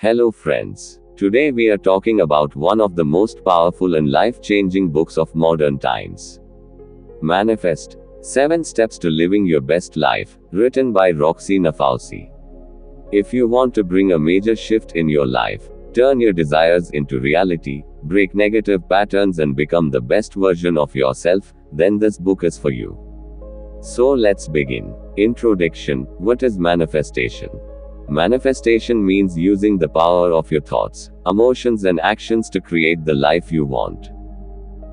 Hello friends. Today we are talking about one of the most powerful and life-changing books of modern times. Manifest: 7 Steps to Living Your Best Life, written by Roxy Nafousi. If you want to bring a major shift in your life, turn your desires into reality, break negative patterns and become the best version of yourself, then this book is for you. So let's begin. Introduction: What is manifestation? Manifestation means using the power of your thoughts, emotions and actions to create the life you want.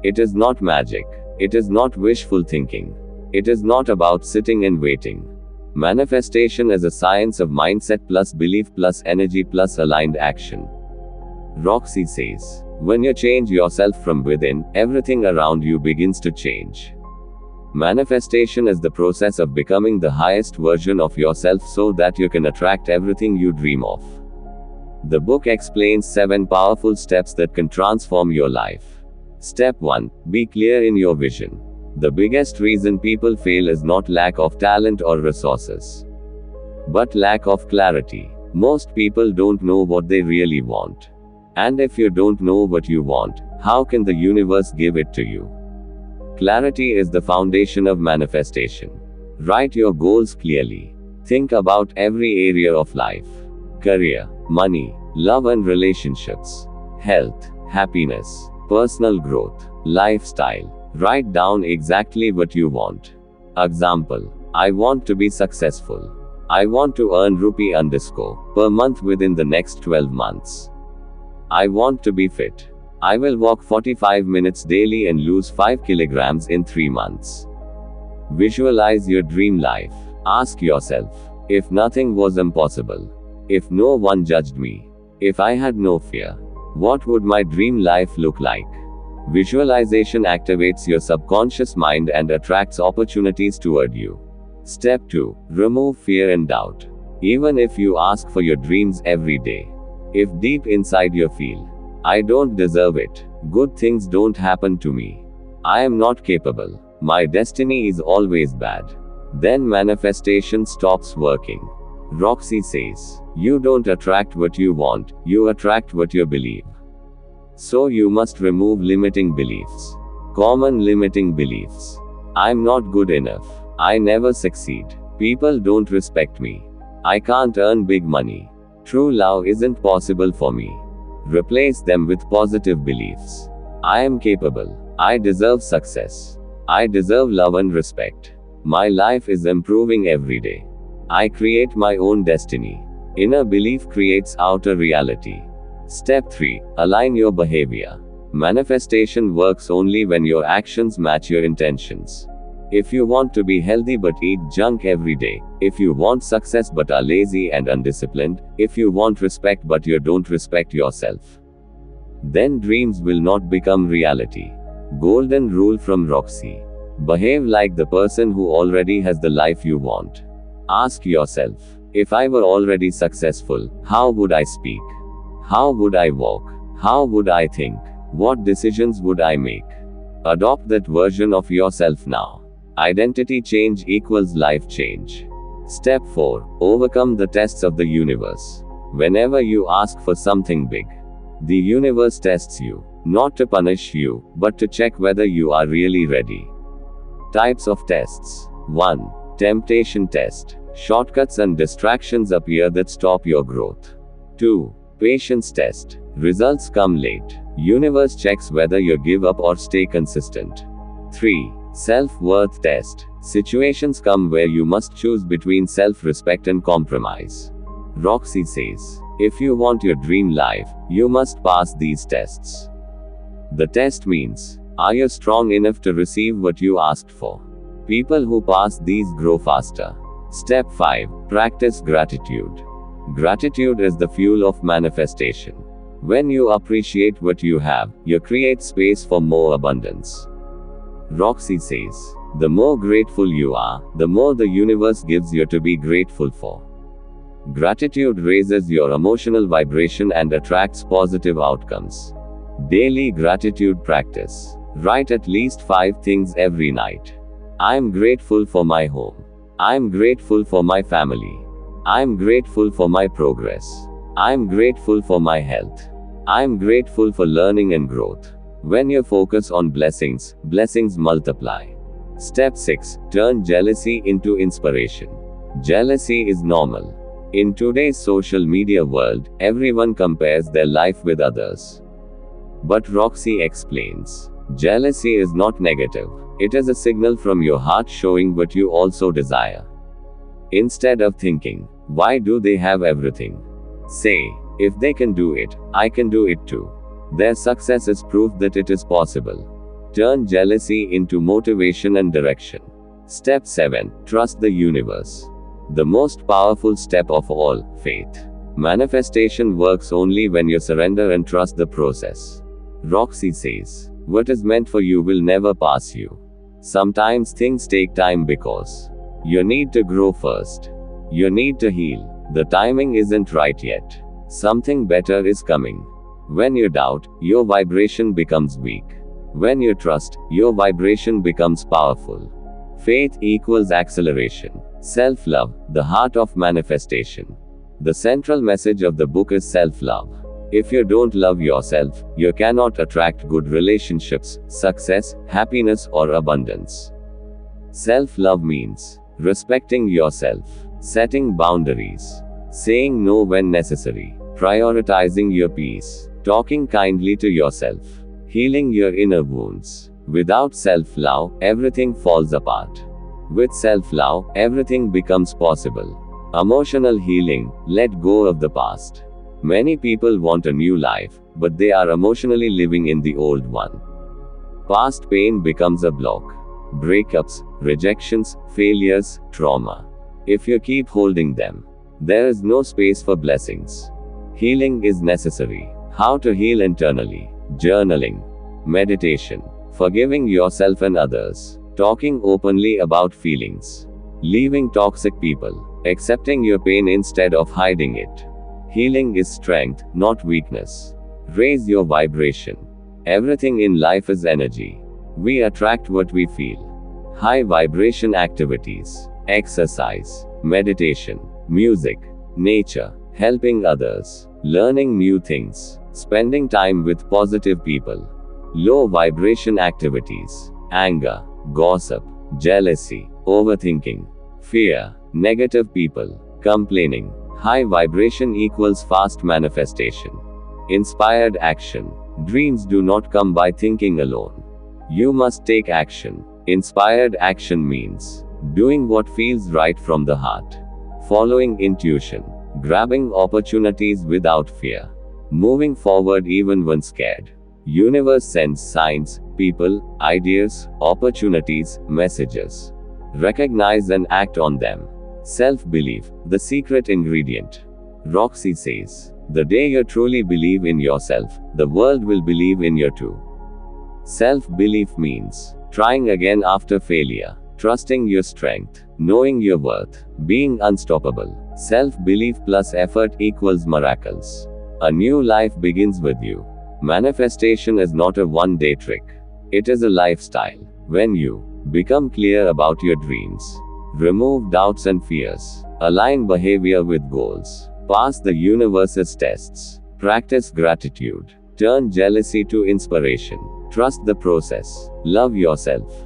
It is not magic. It is not wishful thinking. It is not about sitting and waiting. Manifestation is a science of mindset plus belief plus energy plus aligned action. Roxy says, when you change yourself from within, everything around you begins to change. Manifestation is the process of becoming the highest version of yourself so that you can attract everything you dream of. The book explains 7 powerful steps that can transform your life. Step 1. Be clear in your vision. The biggest reason people fail is not lack of talent or resources, but lack of clarity. Most people don't know what they really want. And if you don't know what you want, how can the universe give it to you? Clarity is the foundation of manifestation. Write your goals clearly. Think about every area of life: career, money, love and relationships, health, happiness, personal growth, lifestyle. Write down exactly what you want. Example: I want to be successful. I want to earn rupee_ per month within the next 12 months. I want to be fit. I will walk 45 minutes daily and lose 5 kilograms in 3 months. Visualize your dream life. Ask yourself, if nothing was impossible, if no one judged me, if I had no fear, what would my dream life look like? Visualization activates your subconscious mind and attracts opportunities toward you. Step 2. Remove fear and doubt. Even if you ask for your dreams every day, if deep inside you feel, I don't deserve it, good things don't happen to me, I am not capable, my destiny is always bad, then manifestation stops working. Roxy says, you don't attract what you want, you attract what you believe. So you must remove limiting beliefs. Common limiting beliefs: I'm not good enough, I never succeed, people don't respect me, I can't earn big money, true love isn't possible for me. Replace them with positive beliefs. I am capable. I deserve success. I deserve love and respect. My life is improving every day. I create my own destiny. Inner belief creates outer reality. Step 3. Align your behavior. Manifestation works only when your actions match your intentions. If you want to be healthy but eat junk every day, if you want success but are lazy and undisciplined, if you want respect but you don't respect yourself, then dreams will not become reality. Golden rule from Roxy: behave like the person who already has the life you want. Ask yourself, if I were already successful, how would I speak? How would I walk? How would I think? What decisions would I make? Adopt that version of yourself now. Identity change equals life change. Step 4. Overcome the tests of the universe. Whenever you ask for something big, the universe tests you, not to punish you, but to check whether you are really ready. Types of tests. 1. Temptation test. Shortcuts and distractions appear that stop your growth. 2. Patience test. Results come late. Universe checks whether you give up or stay consistent. 3. Self-worth test. Situations come where you must choose between self-respect and compromise. Roxy says, if you want your dream life, you must pass these tests. The test means, are you strong enough to receive what you asked for? People who pass these grow faster. Step 5. Practice gratitude. Gratitude is the fuel of manifestation. When you appreciate what you have, you create space for more abundance. Roxy says, the more grateful you are, the more the universe gives you to be grateful for. Gratitude raises your emotional vibration and attracts positive outcomes. Daily gratitude practice. Write at least 5 things every night. I am grateful for my home. I am grateful for my family. I am grateful for my progress. I'm grateful for my health. I'm grateful for learning and growth. When you focus on blessings, blessings multiply. Step 6. Turn jealousy into inspiration. Jealousy is normal. In today's social media world, everyone compares their life with others. But Roxy explains, jealousy is not negative. It is a signal from your heart showing what you also desire. Instead of thinking, why do they have everything? Say, if they can do it, I can do it too. Their success is proof that it is possible. Turn jealousy into motivation and direction. Step 7. Trust the universe. The most powerful step of all, faith. Manifestation works only when you surrender and trust the process. Roxy says, what is meant for you will never pass you. Sometimes things take time because you need to grow first. You need to heal. The timing isn't right yet. Something better is coming. When you doubt, your vibration becomes weak. When you trust, your vibration becomes powerful. Faith equals acceleration. Self-love, the heart of manifestation. The central message of the book is self-love. If you don't love yourself, you cannot attract good relationships, success, happiness, or abundance. Self-love means respecting yourself, setting boundaries, saying no when necessary, prioritizing your peace, talking kindly to yourself, healing your inner wounds. Without self-love, everything falls apart. With self-love, everything becomes possible. Emotional healing, let go of the past. Many people want a new life, but they are emotionally living in the old one. Past pain becomes a block. Breakups, rejections, failures, trauma. If you keep holding them, there is no space for blessings. Healing is necessary. How to heal internally? Journaling, meditation, forgiving yourself and others, talking openly about feelings, leaving toxic people, accepting your pain instead of hiding it. Healing is strength, not weakness. Raise your vibration. Everything in life is energy. We attract what we feel. High vibration activities, exercise, meditation, music, nature, helping others, learning new things, spending time with positive people. Low vibration activities, anger, gossip, jealousy, overthinking, fear, negative people, complaining. High vibration equals fast manifestation. Inspired action. Dreams do not come by thinking alone. You must take action. Inspired action means doing what feels right from the heart, following intuition, grabbing opportunities without fear, moving forward even when scared. Universe sends signs, people, ideas, opportunities, messages. Recognize and act on them. Self-belief, the secret ingredient. Roxy says, the day you truly believe in yourself, the world will believe in you too. Self-belief means trying again after failure, trusting your strength, knowing your worth, being unstoppable. Self-belief plus effort equals miracles. A new life begins with you. Manifestation is not a one-day trick. It is a lifestyle. When you become clear about your dreams, remove doubts and fears, align behavior with goals, pass the universe's tests, practice gratitude, turn jealousy to inspiration, trust the process, love yourself,